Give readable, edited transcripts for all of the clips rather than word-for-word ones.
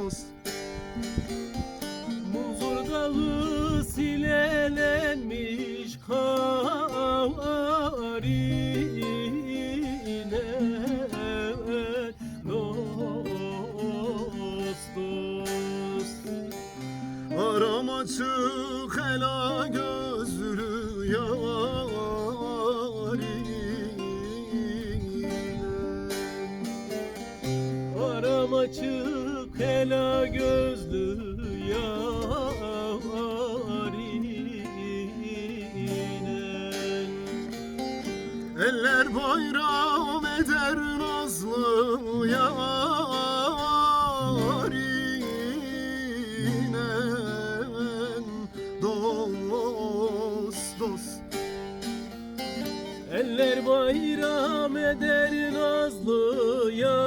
dost. Munzur dağı silelenmiş harine dost dost. Aram açık ela gözlü yarine. Aram açık ela gözlü Eller bayram eder nazlı yarine dost dost. Eller bayram eder nazlı yarine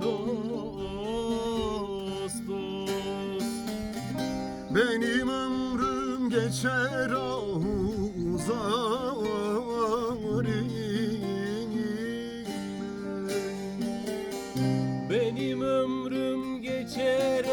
dost dost. Benim ömrüm geçer Benim ömrüm geçer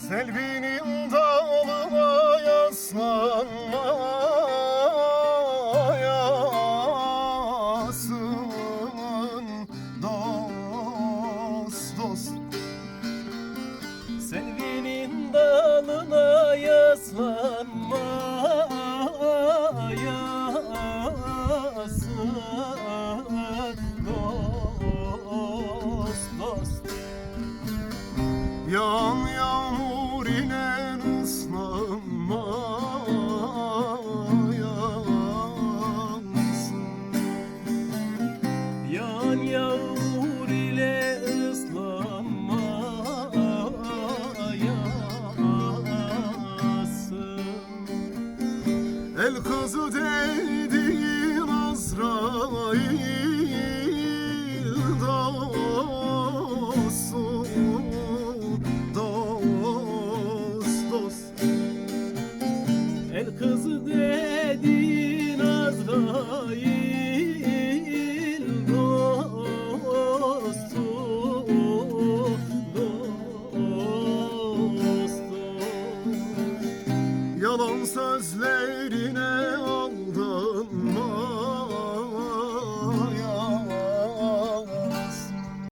Selvinin dalına yaslanma yasın dost dost. Selvinin dalına yaslanma yasın dost dost. Yağan yağmur ile ıslanma yansın. Yağan yağmur ile ıslanma yağsın. El kızı dediğin Azrail